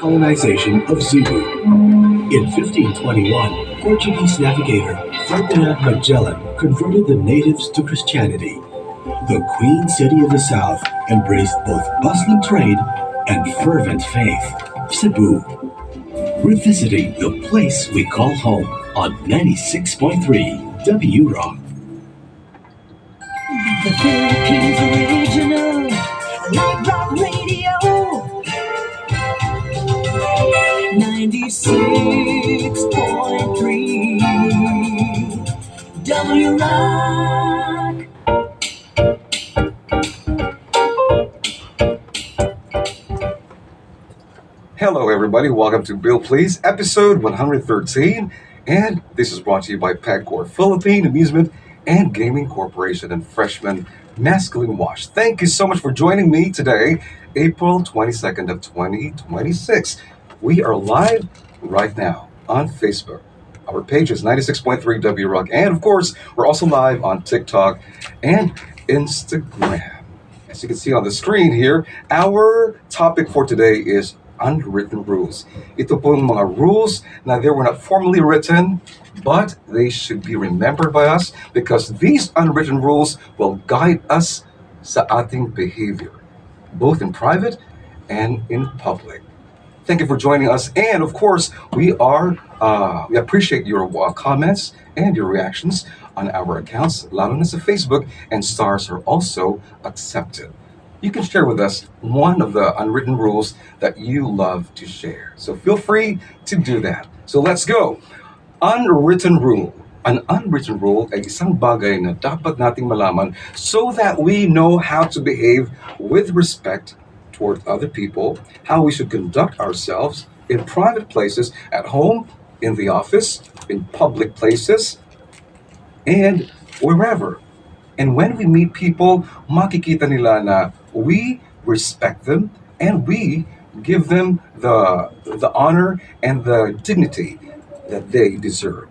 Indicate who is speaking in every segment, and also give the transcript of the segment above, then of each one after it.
Speaker 1: colonization of Cebu. In 1521, Portuguese navigator Ferdinand Magellan converted the natives to Christianity. The Queen City of the South embraced both bustling trade and fervent faith. Cebu, revisiting the place we call home on 96.3 W Rock.
Speaker 2: The Philippines original, like rock radio. 96.3 W Rock.
Speaker 3: Hello, everybody. Welcome to Bill Please, episode 113. And this is brought to you by PAGCOR, Philippine Amusement and Gaming Corporation and Freshman Masculine Wash. Thank you so much for joining me today, April 22nd of 2026. We are live right now on Facebook. Our page is 96.3 W Rock. And of course, we're also live on TikTok and Instagram. As you can see on the screen here, our topic for today is unwritten rules. Ito pong mga rules na they were not formally written, but they should be remembered by us because these unwritten rules will guide us sa ating behavior, both in private and in public. Thank you for joining us, and of course, we appreciate your comments and your reactions on our accounts, lalo na sa Facebook, and stars are also accepted. You can share with us one of the unwritten rules that you love to share. So feel free to do that. So let's go. Unwritten rule. An unwritten rule ay isang bagay na dapat nating malaman so that we know how to behave with respect toward other people, how we should conduct ourselves in private places, at home, in the office, in public places, and wherever. And when we meet people, makikita nila na we respect them and we give them the honor and the dignity that they deserve.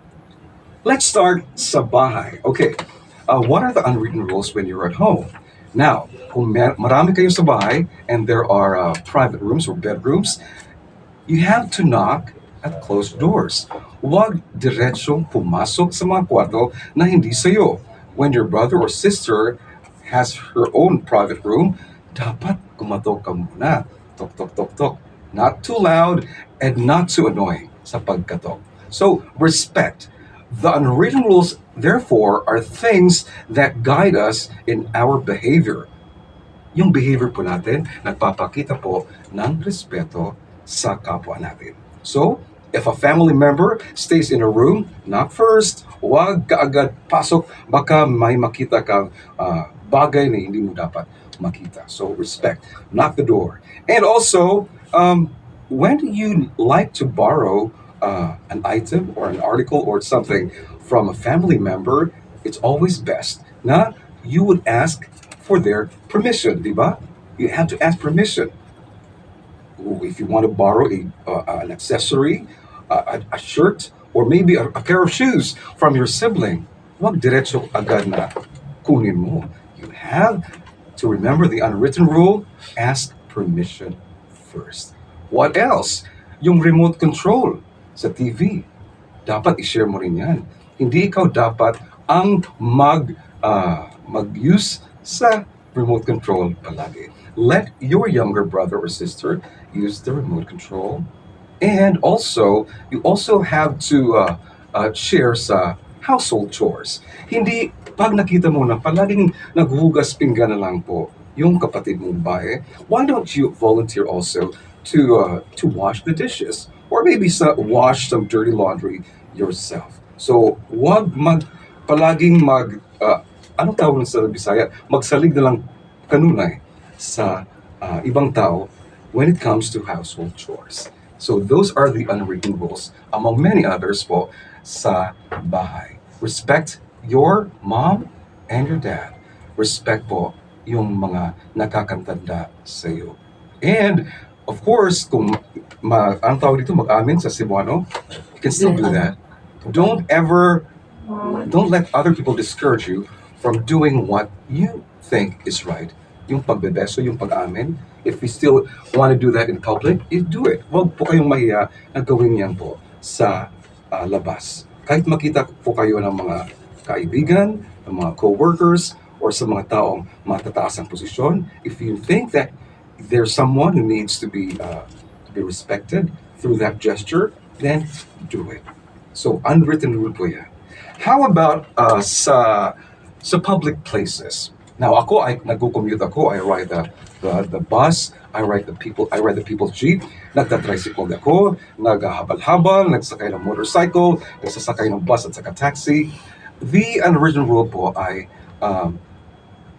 Speaker 3: Let's start sa bahay. Okay, what are the unwritten rules when you're at home? Now, kung marami kayo sa bahay and there are private rooms or bedrooms, you have to knock at closed doors. Huwag diretsong pumasok sa mga kwarto na hindi sa'yo. When your brother or sister has her own private room, dapat kumatok ka muna. Tok, tok, tok, tok. Not too loud and not too annoying sa pagkatok. So, respect. The unwritten rules, therefore, are things that guide us in our behavior. Yung behavior po natin, nagpapakita po ng respeto sa kapwa natin. So, if a family member stays in a room, knock first. Huwag kaagad pasok, baka may makita kang bagay na hindi mo dapat makita. So respect, knock the door. And also, when you like to borrow an item or an article or something from a family member, it's always best na you would ask for their permission, di ba? You have to ask permission. If you want to borrow an accessory, a shirt, or maybe a pair of shoes from your sibling, wag diretso agad na kunin mo. You have to remember the unwritten rule, ask permission first. What else? Yung remote control sa TV. Dapat i-share mo rin yan. Hindi ikaw dapat ang mag-use sa remote control palagi. Let your younger brother or sister use the remote control. And also, you also have to share sa household chores. Hindi, pag nakita mo na palaging naghuhugas pinggan na lang po yung kapatid mong bae, why don't you volunteer also to wash the dishes? Or maybe wash some dirty laundry yourself. So, palaging anong tawag sa Bisaya? Magsalig na lang kanunay sa ibang tao when it comes to household chores. So those are the unwritten rules, among many others po, sa bahay. Respect your mom and your dad. Respect po yung mga nakakantanda sa iyo. And, of course, kung ang tawag dito, mag-amin sa Cebuano, you can still do that. Don't let other people discourage you from doing what you think is right. Yung pagbebeso, yung pag-amin, If you still want to do that in public, do it. Huwag po kayong mahiya na gawin yan po sa labas. Kahit makita po kayo ng mga kaibigan, ng mga co-workers, or sa mga taong matataas ang posisyon, if you think that there's someone who needs to be respected through that gesture, then do it. So, unwritten rule po yan. How about sa public places? Now, nagko-commute ako, I ride the bus, I ride the people's jeep, nagtatricycle ako, naghahabal-habal, nagsakay ng motorcycle, nagsasakay ng bus at saka taxi. The unwritten rule po ay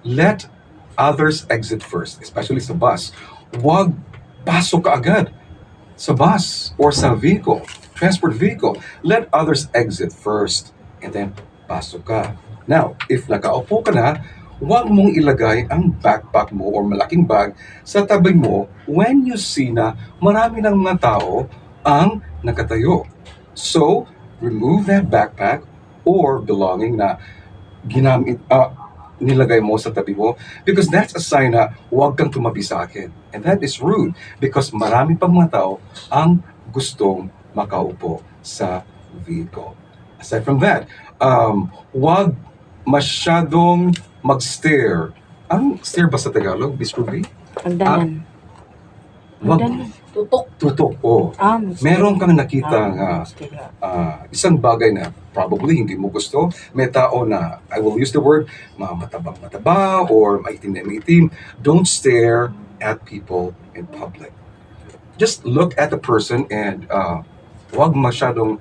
Speaker 3: let others exit first, especially sa bus. Huwag pasok ka agad sa bus or sa transport vehicle. Let others exit first and then pasok ka. Now, if nakaupo ka na, huwag mong ilagay ang backpack mo or malaking bag sa tabi mo when you see na marami ng mga tao ang nakatayo. So, remove that backpack or belonging na nilagay mo sa tabi mo because that's a sign na huwag kang tumabi sa akin. And that is rude because marami pang mga tao ang gustong makaupo sa vehicle. Aside from that, huwag masyadong mag-stare. Ang stare ba sa Tagalog, Miss Ruby?
Speaker 4: Hagdanan.
Speaker 3: Wag,
Speaker 4: Hagdanan. Tutok.
Speaker 3: tutok, oh. Meron kang nakita isang bagay na probably hindi mo gusto. May tao na, I will use the word, matabang-mataba or maitim na maitim. Don't stare at people in public. Just look at the person and huwag masyadong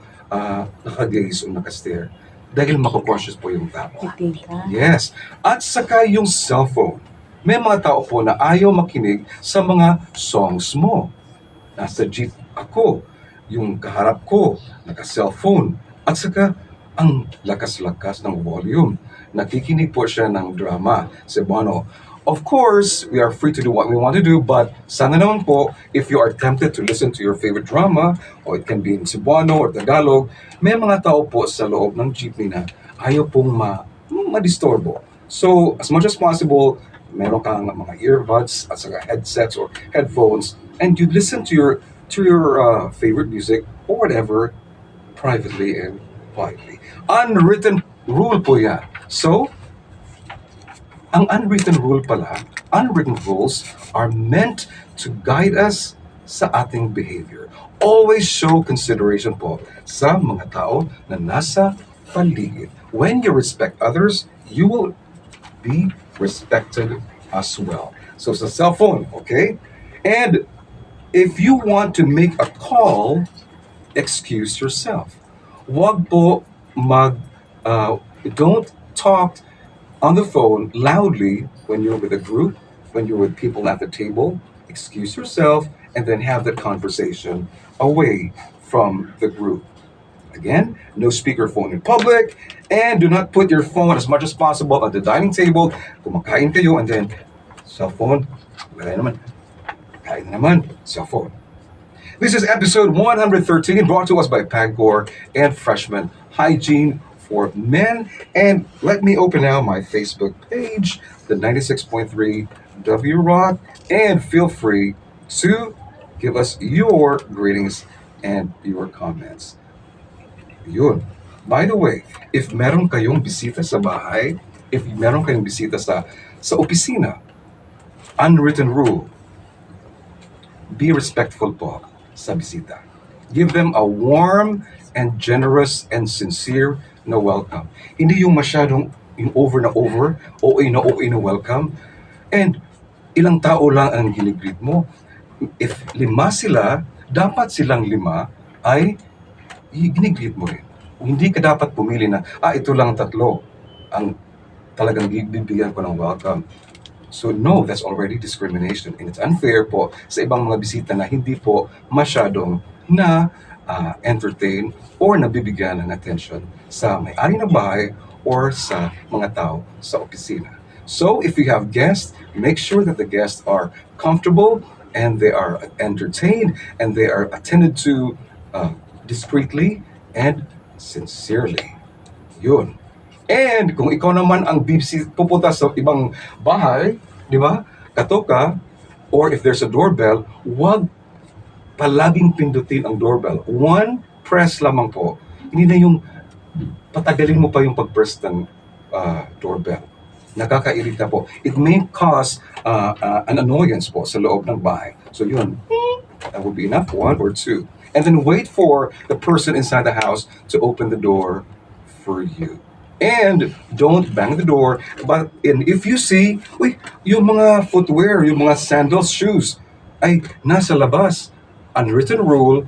Speaker 3: nakagaze o nakastare. Dahil mako-conscious po yung tao.
Speaker 4: Titig ka.
Speaker 3: Yes. At saka yung cellphone. May mga tao po na ayaw makinig sa mga songs mo. Nasa jeep ako, yung kaharap ko, naka-cellphone. At saka, ang lakas-lakas ng volume. Nakikinig po siya ng drama, Cebuano. Of course, we are free to do what we want to do, but sana naman po, if you are tempted to listen to your favorite drama, or it can be in Cebuano or Tagalog, may mga tao po sa loob ng jeepney na ayaw pong ma-disturbo. So, as much as possible, meron kang mga earbuds at saka headsets or headphones, and you listen to your favorite music or whatever privately and quietly. Unwritten rule po yan. So, ang unwritten rule pala, unwritten rules are meant to guide us sa ating behavior. Always show consideration po sa mga tao na nasa paligid. When you respect others, you will be respected as well. So sa cellphone, okay? And if you want to make a call, excuse yourself. Huwag po don't talk on the phone loudly when you're with a group, when you're with people at the table. Excuse yourself and then have the conversation away from the group. Again, no speakerphone in public, and do not put your phone as much as possible at the dining table. Kumakain kayo and then cellphone, wala naman. Kain naman, cellphone. This is episode 113 brought to us by Pagcor and Freshman Hygiene for Men. And let me open now my Facebook page, the 96.3 W Rock, and feel free to give us your greetings and your comments. Yun. By the way, if meron kayong bisita sa bahay, if meron kayong bisita sa opisina, unwritten rule, be respectful po sa bisita. Give them a warm and generous and sincere na welcome. Hindi yung masyadong yung over na OA na welcome. And ilang tao lang ang ginigreet mo. If 5 sila, dapat silang 5 ay ginigreet mo rin. Hindi ka dapat pumili na, ito lang 3 ang talagang bibigyan ko ng welcome. So no, that's already discrimination. And it's unfair po sa ibang mga bisita na hindi po masyadong entertain or nabibigyan ng attention sa may-ari ng bahay or sa mga tao sa opisina. So if you have guests, make sure that the guests are comfortable and they are entertained and they are attended to discreetly and sincerely. Yun. And kung ikaw naman ang pupunta sa ibang bahay, di ba? Katoka, Or if there's a doorbell, wag palaging pindutin ang doorbell. One press lamang po. Hindi na yung patagalin mo pa yung pag-press ng doorbell. Nakakairita po. It may cause an annoyance po sa loob ng bahay. So yun, that would be enough, one or two. And then wait for the person inside the house to open the door for you. And don't bang the door. But if you see, uy, yung mga footwear, yung mga sandals, shoes, ay nasa labas. Unwritten rule,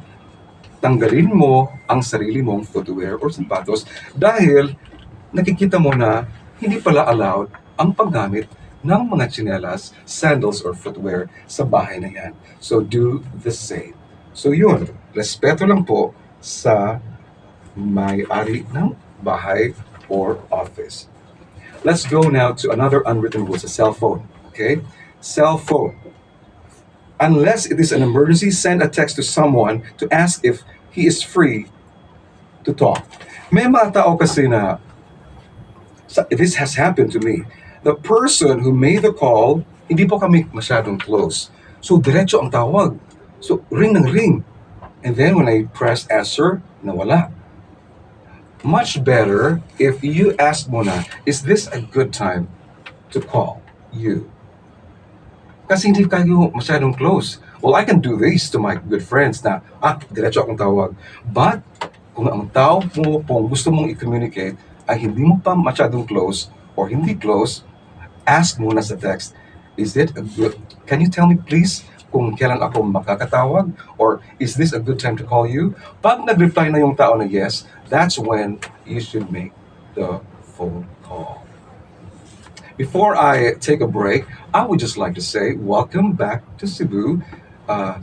Speaker 3: tanggalin mo ang sarili mong footwear or sapatos dahil nakikita mo na hindi pala allowed ang paggamit ng mga tsinelas, sandals, or footwear sa bahay na yan. So do the same. So yun, respeto lang po sa may-ari ng bahay or office. Let's go now to another unwritten rule, sa cell phone. Okay? Cell phone. Unless it is an emergency, send a text to someone to ask if he is free to talk. May mga tao kasi na, this has happened to me. The person who made the call, hindi po kami masyadong close. So, diretso ang tawag. So, ring ng ring. And then when I pressed answer, nawala. Much better if you ask muna, is this a good time to call you? Kasi hindi kayo masyadong close. Well, I can do this to my good friends na, diretso akong tawag. But, kung ang tao mo kung gusto mong i-communicate ay hindi mo pa masyadong close or hindi close, ask muna sa text, can you tell me please kung kailan ako makakatawag? Or is this a good time to call you? Pag nag-reply na yung tao na yes, that's when you should make the phone call. Before I take a break, I would just like to say welcome back to Cebu.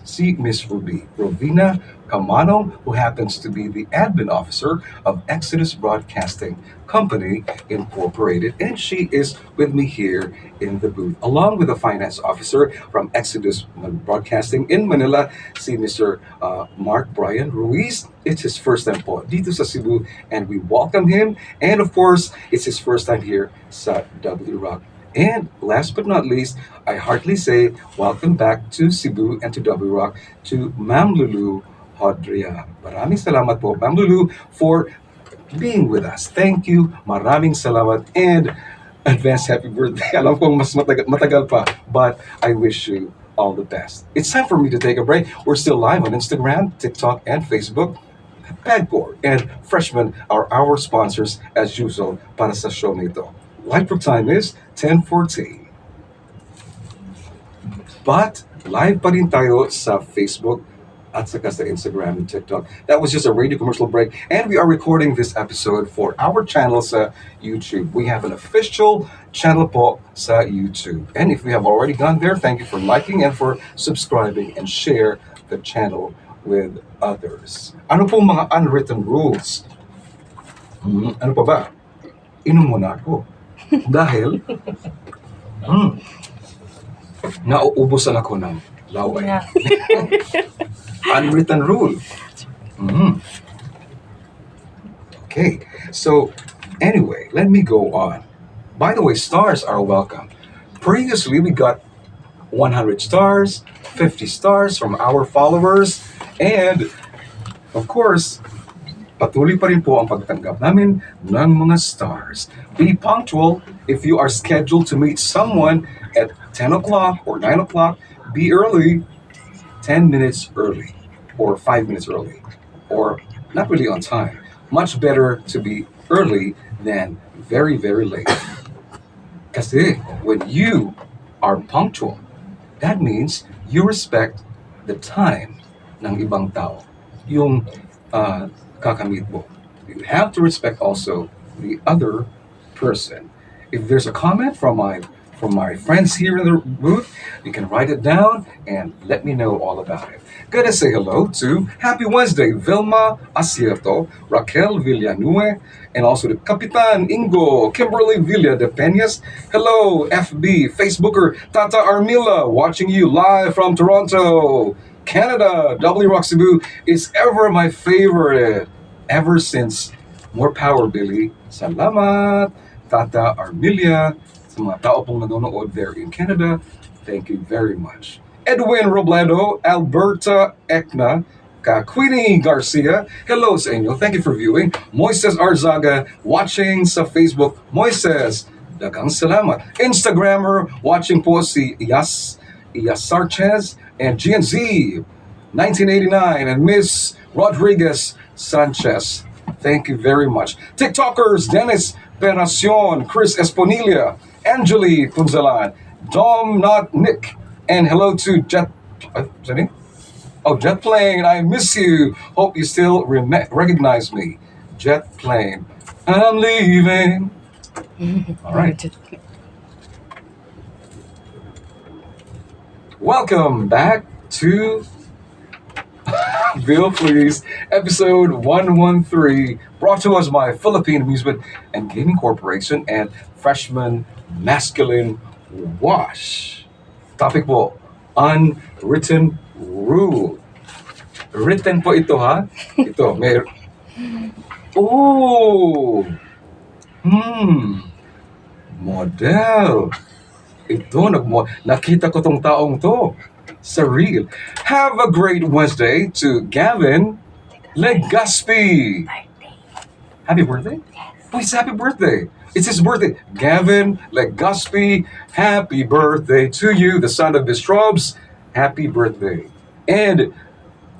Speaker 3: See Miss Rovina Camanong, who happens to be the admin officer of Exodus Broadcasting Company Incorporated, and she is with me here in the booth, along with the finance officer from Exodus Broadcasting in Manila, see Mr. Mark Brian Ruiz. It's his first time po dito sa Cebu, and we welcome him. And of course, it's his first time here sa W Rock. And last but not least, I heartily say welcome back to Cebu and to W Rock to Ma'am Lulu Hodria. Maraming salamat po, Ma'am Lulu, for being with us. Thank you. Maraming salamat and advance happy birthday. Alam kong mas matagal pa, but I wish you all the best. It's time for me to take a break. We're still live on Instagram, TikTok, and Facebook. Padcore and Freshman are our sponsors as usual para sa show nito. Live time is 10:14. But live pa rin tayo sa Facebook at saka sa Instagram and TikTok. That was just a radio commercial break. And we are recording this episode for our channel sa YouTube. We have an official channel po sa YouTube. And if we have already gone there, thank you for liking and for subscribing and share the channel with others. Ano pong mga unwritten rules? Ano pa ba? Inom muna ako. Dahil, nauubusan ako ng laway.
Speaker 4: Yeah.
Speaker 3: Unwritten rule. Okay, so anyway, let me go on. By the way, stars are welcome. Previously, we got 100 stars, 50 stars from our followers, and of course, patuloy pa rin po ang pagtanggap namin ng mga stars. Be punctual. If you are scheduled to meet someone at 10 o'clock or 9 o'clock, be early, 10 minutes early, or 5 minutes early, or not really on time. Much better to be early than very, very late. Kasi when you are punctual, that means you respect the time ng ibang tao. Yung kakamit mo. You have to respect also the other person. If there's a comment from my friends here in the booth, you can write it down and let me know all about it. Gotta say hello to Happy Wednesday, Vilma Acierto, Raquel Villanue, and also the Kapitan Ingo, Kimberly Villa de Peñas. Hello, FB, Facebooker, Tata Armila, watching you live from Toronto, Canada. W Rock Cebu is ever my favorite. Ever since. More power, Billy. Salamat, Tata Armilia, sa mga tao pong nanonood there in Canada. Thank you very much. Edwin Robledo, Alberta Ekna, Queenie Garcia. Hello sa inyo. Thank you for viewing. Moises Arzaga watching sa Facebook. Moises, dagang salamat. Instagrammer watching po si Iyas Sarchez and GNZ 1989 and Miss Rodriguez Sanchez. Thank you very much. TikTokers, Dennis Peracion, Chris Esponilla, Angeli Punzalan, Dom Not Nick, and hello to Jet. What's that name? Oh, Jet Plane, I miss you. Hope you still recognize me. Jet Plane, I'm leaving. All right. Welcome back to Bill Please, episode 113, brought to us by Philippine Amusement and Gaming Corporation and Freshman Masculine Wash. Topic po, unwritten rule. Written po ito ha. Ito, may... Oh! Model. Ito, nakita ko tong taong to. Sa real. Have a great Wednesday to Gavin Legaspi. Happy birthday? Oh, it's happy birthday. It's his birthday. Gavin Legaspi, happy birthday to you, the son of Bistrobs. Happy birthday. And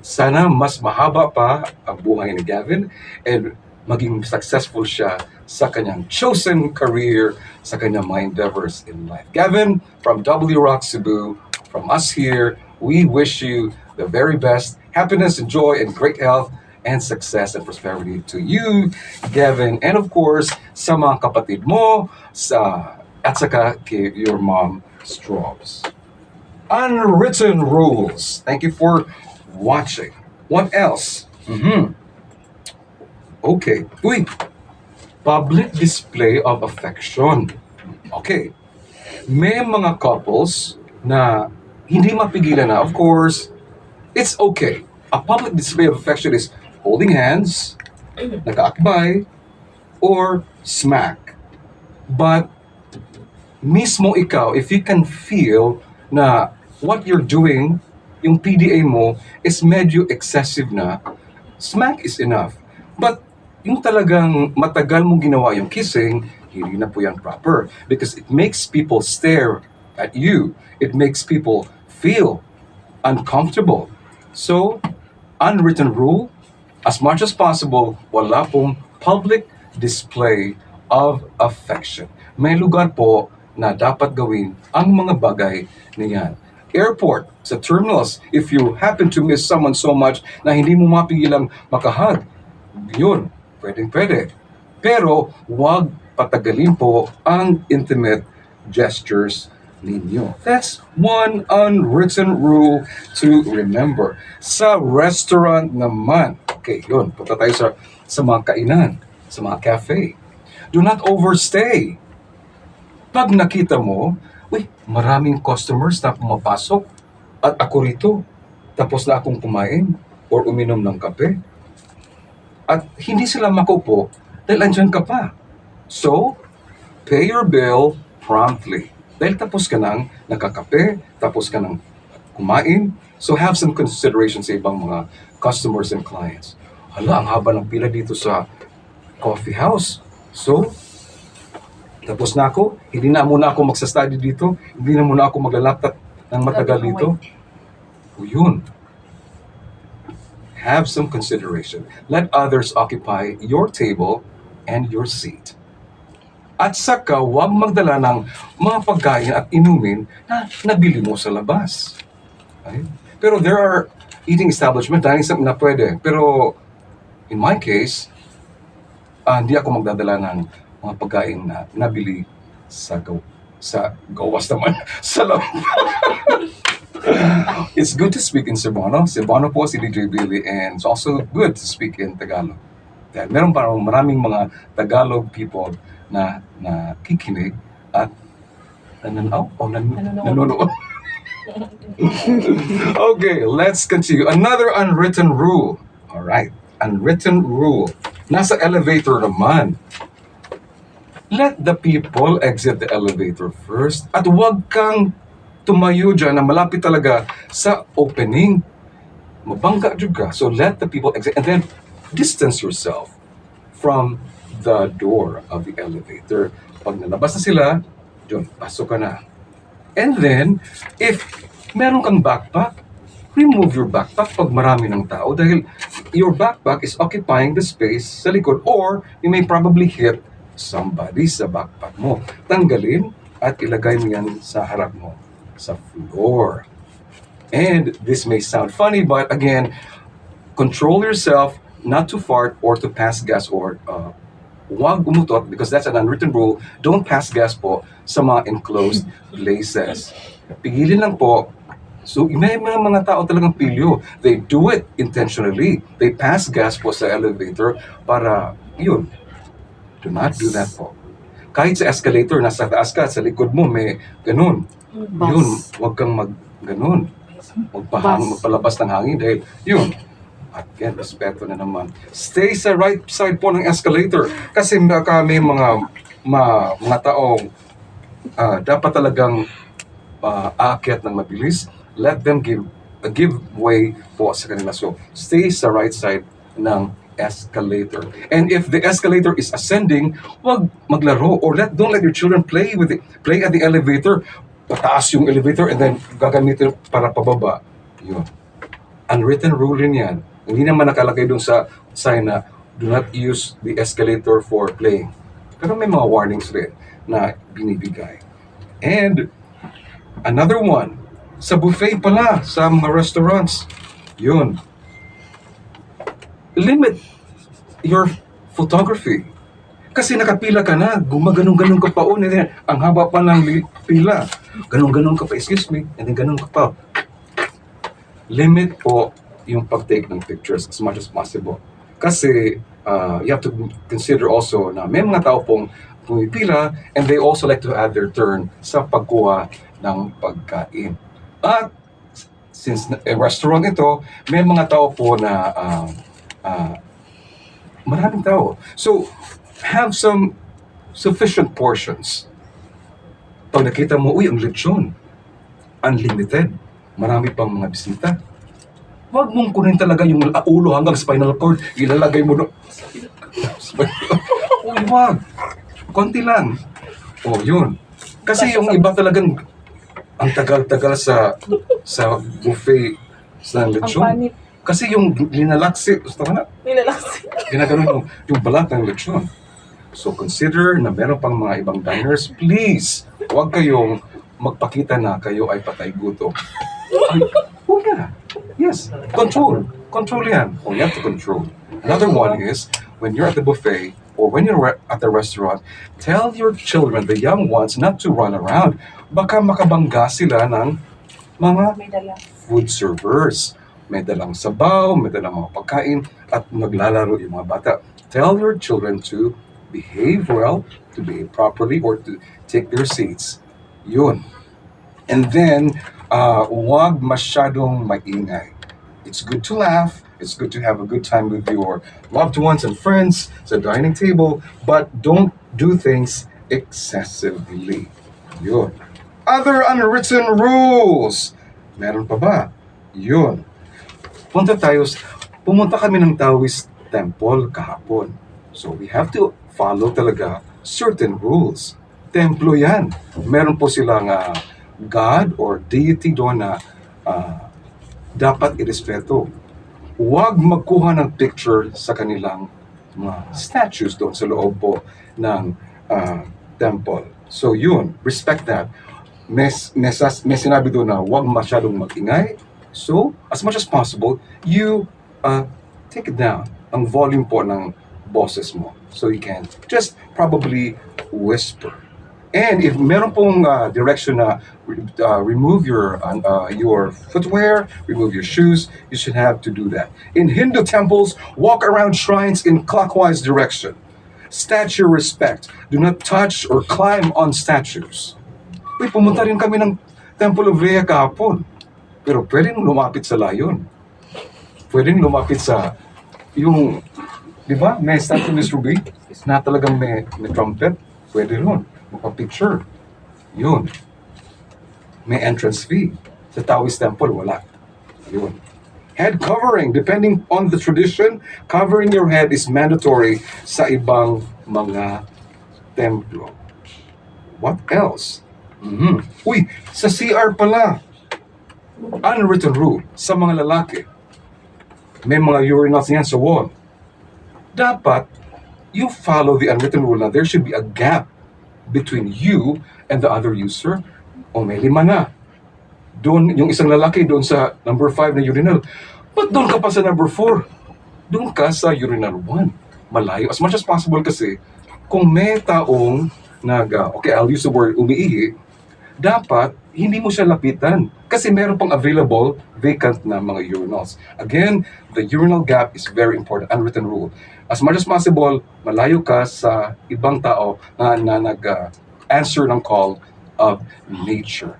Speaker 3: sana mas mahaba pa ang buhay ni Gavin and maging successful siya sa kanyang chosen career, sa kanyang mga endeavors in life. Gavin, from W Rock Cebu, from us here, we wish you the very best happiness and joy and great health and success and prosperity to you, Gavin, and of course, sa mga kapatid mo, at saka kay your mom, Strobs. Unwritten rules. Thank you for watching. What else? Okay. Uy, public display of affection. Okay. May mga couples na hindi mapigilan na. Of course, it's okay. A public display of affection is holding hands, nakaakbay, or smack. But mismo ikaw, if you can feel na what you're doing, yung PDA mo is medyo excessive na, smack is enough. But yung talagang matagal mong ginawa yung kissing, hindi na po yan proper. Because it makes people stare at you. It makes people feel uncomfortable. So, unwritten rule, as much as possible, wala pong public display of affection. May lugar po na dapat gawin ang mga bagay niyan. Airport, sa terminals, if you happen to miss someone so much na hindi mo mapigilang makahug, yun, pwede. Pero, wag patagalin po ang intimate gestures ninyo. That's one unwritten rule to remember. Sa restaurant naman, okay, yun, punta tayo sa mga kainan, sa mga cafe. Do not overstay. Pag nakita mo, uy, maraming customers na pumapasok at ako rito, tapos na akong kumain or uminom ng kape. At hindi sila makupo dahil andyan ka pa. So, pay your bill promptly. Dahil tapos ka nang nakakape, tapos ka nang kumain, so have some consideration sa ibang mga customers and clients. Hala, ang haba ng pila dito sa coffee house. So, tapos na ako, hindi na muna ako magsa-study dito, hindi na muna ako maglalaptop ng matagal dito. O yun. Have some consideration. Let others occupy your table and your seat. At saka, huwag magdala ng mga pagkain at inumin na nabili mo sa labas. Okay? Pero there are eating establishment, na pwede. Pero, in my case, hindi ako magdadala ng mga pagkain na nabili sa gawas naman, sa labas. It's good to speak in Cebuano. Cebuano po si DJ Billy, and it's also good to speak in Tagalog. Dahil meron parang maraming mga Tagalog people na kikinig at nanonood. Okay, let's continue. Another unwritten rule. All right, unwritten rule. Nasa elevator naman. Let the people exit the elevator first at huwag kang tumayo dyan na malapit talaga sa opening, mabangga juga. So let the people exit and then distance yourself from the door of the elevator. Pag nalabas na sila, yun, pasok ka na. And then, if meron kang backpack, remove your backpack pag marami ng tao dahil your backpack is occupying the space sa likod or you may probably hit somebody sa backpack mo. Tanggalin at ilagay mo yan sa harap mo, sa floor. And this may sound funny, but again, control yourself not to fart or to pass gas or huwag umutot because that's an unwritten rule. Don't pass gas po sa mga enclosed places. Pigilin lang po. So, may mga tao talagang pilyo. They do it intentionally. They pass gas po sa elevator para, yun, do not do that po. Kahit sa escalator, nasa taas ka, sa likod mo, may ganun. Yun, huwag kang ganun. Magpalabas ng hangin dahil, yun, again, respeto na naman. Stay sa right side po ng escalator. Kasi may mga taong dapat talagang aakyat ng mabilis. Let them give way po sa kanila. So, stay sa right side ng escalator. And if the escalator is ascending, wag maglaro or don't let your children play at the elevator. Pataas yung elevator and then gagamitin para pababa. Yun. Unwritten rule rin yan. Hindi naman nakalagay dun sa sign na do not use the escalator for playing. Pero may mga warnings rin na binibigay. And another one, sa buffet pala, sa mga restaurants, yun. Limit your photography. Kasi nakapila ka na, gumaganong-ganong ka pa ang haba pa ng pila. Ganong-ganong ka pa, excuse me, and then ganong ka pa. Limit po yung pag-take ng pictures as much as possible. Kasi you have to consider also na may mga tao pong pumipila and they also like to add their turn sa pagkuha ng pagkain. At since restaurant ito, may mga tao po na maraming tao. So, have some sufficient portions. Pag nakita mo, uy, ang lechon, unlimited, marami pang mga bisita. Huwag mong kunin talaga yung ulo hanggang spinal cord, ilalagay mo uy, wag. Konti lang. O, yun. Kasi yung iba talagang ang tagal-tagal sa buffet sa lechon. Kasi yung linalaksi, ginaganon yung balat ng lechon. So consider na meron pang mga ibang diners, please, huwag kayong magpakita na kayo ay patay gutom. Huwag na. Yes, control. Control yan. Oh, you have to control. Another one is, when you're at the buffet, or when you're at the restaurant, tell your children, the young ones, not to run around. Baka makabangga sila ng mga food servers. May dalang sabaw, may dalang mga pagkain, at maglalaro yung mga bata. Tell your children to behave well, to behave properly, or to take their seats. Yun. And then, huwag masyadong maingay. It's good to laugh. It's good to have a good time with your loved ones and friends sa dining table, but don't do things excessively. Yun. Other unwritten rules. Meron pa ba? Yun. Pumunta kami ng Taoist temple kahapon. So we have to follow talaga certain rules. Templo yan. Meron po silang God or deity doon na dapat irespeto. Huwag magkuha ng picture sa kanilang mga statues doon sa loob po ng temple. So yun, respect that. May sinabi doon na huwag masyadong mag-ingay. So, as much as possible, you take it down, ang volume po ng boses mo. So you can just probably whisper. And if meron pong direction na remove your footwear, remove your shoes, you should have to do that. In Hindu temples, walk around shrines in clockwise direction. Statue respect. Do not touch or climb on statues. Uy, pumunta rin kami ng Temple of Rhea kahapon. Pero pwedeng lumapit sa layon. Pwedeng lumapit sa yung, di ba, may statue ni Ruby na talagang may trumpet. Pwede rin. Magpa-picture. Yun. may entrance fee. Sa Taoist temple, wala. Yun. Head covering, depending on the tradition, covering your head is mandatory sa ibang mga templo. What else? Uy, sa CR pala, unwritten rule sa mga lalaki. May mga urinals yan sa wall. Dapat, you follow the unwritten rule na there should be a gap between you and the other user. O may 5 na. Doon, yung isang lalaki doon sa number 5 na urinal. Ba't doon ka pa sa number 4? Doon ka sa urinal 1. Malayo. As much as possible kasi, kung may taong okay, I'll use the word umiihi, dapat hindi mo siya lapitan. Kasi meron pang available vacant na mga urinals. Again, the urinal gap is very important, unwritten rule. As much as possible, malayo ka sa ibang tao na nag-answer ng call of nature.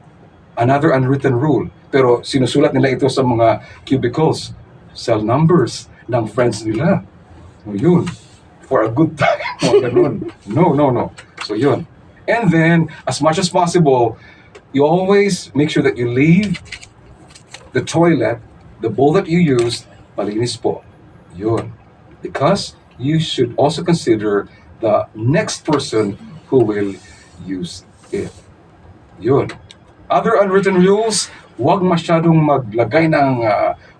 Speaker 3: Another unwritten rule. Pero sinusulat nila ito sa mga cubicles, cell numbers ng friends nila. O yun, for a good time. O ganun. No. So yun. And then, as much as possible, you always make sure that you leave the toilet, the bowl that you used, malinis po. Yun. Because you should also consider the next person who will use it. Yun. Other unwritten rules, huwag masyadong maglagay ng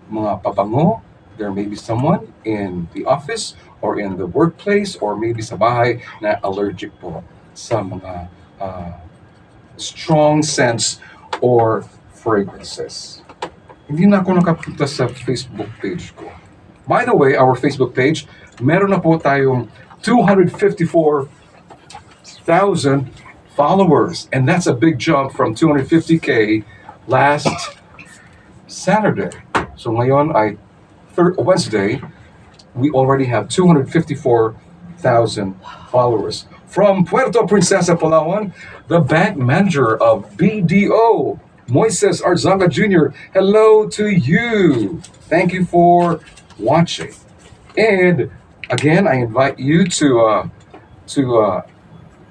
Speaker 3: mga pabango. There may be someone in the office or in the workplace or maybe sa bahay na allergic po sa mga strong scents or fragrances. Hindi na ako nakapunta sa Facebook page ko. By the way, our Facebook page, meron na po tayong 254,000 followers. And that's a big jump from 250K last Saturday. So ngayon ay Wednesday, we already have 254,000 followers. From Puerto Princesa, Palawan, the bank manager of BDO, Moises Arzanga Jr., hello to you. Thank you for watching. And again, I invite you to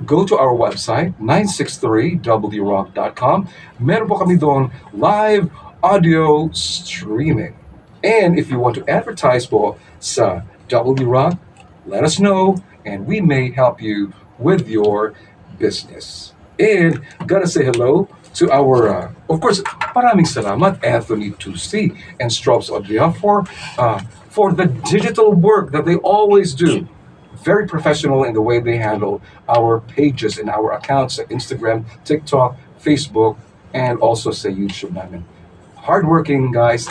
Speaker 3: go to our website, 963wrock.com. Meron po kami doon live audio streaming. And if you want to advertise po sa W Rock, let us know and we may help you with your business. And gotta say hello to our, of course, maraming salamat, Anthony Tusi and Strops Odria for the digital work that they always do. Very professional in the way they handle our pages and our accounts at Instagram, TikTok, Facebook, and also sa YouTube namin. Hardworking guys,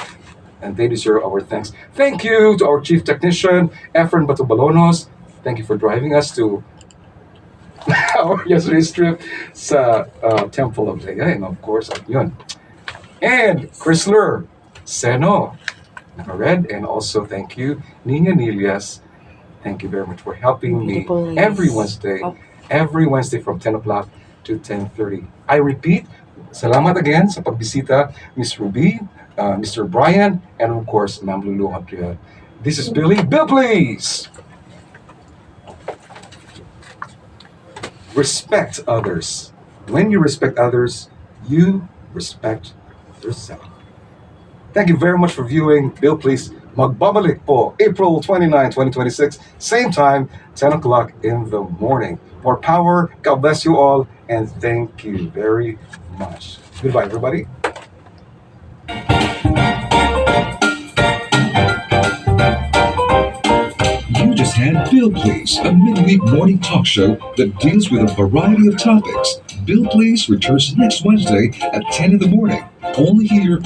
Speaker 3: and they deserve our thanks. Thank you to our chief technician, Efren Batubalonos. Thank you for driving us to our yesterday's trip sa Temple of Leia, and of course, yun. And Chrysler Seno, naka-red, and also thank you, Nina Nilias. Thank you very much for helping me every Wednesday from 10 o'clock to 10:30. I repeat, salamat again sa pagbisita, Miss Ruby, Mr. Brian, and of course, Ma'am Lulu Adria. This is Billy. Bill, please! Respect others. When you respect others, you respect yourself. Thank you very much for viewing. Bill, please. Magbabalik po April 29, 2026, same time, 10 o'clock in the morning. More power. God bless you all, and thank you very much. Goodbye, everybody.
Speaker 1: You just had Bill Please, a midweek morning talk show that deals with a variety of topics. Bill Please returns next Wednesday at 10 in the morning, only here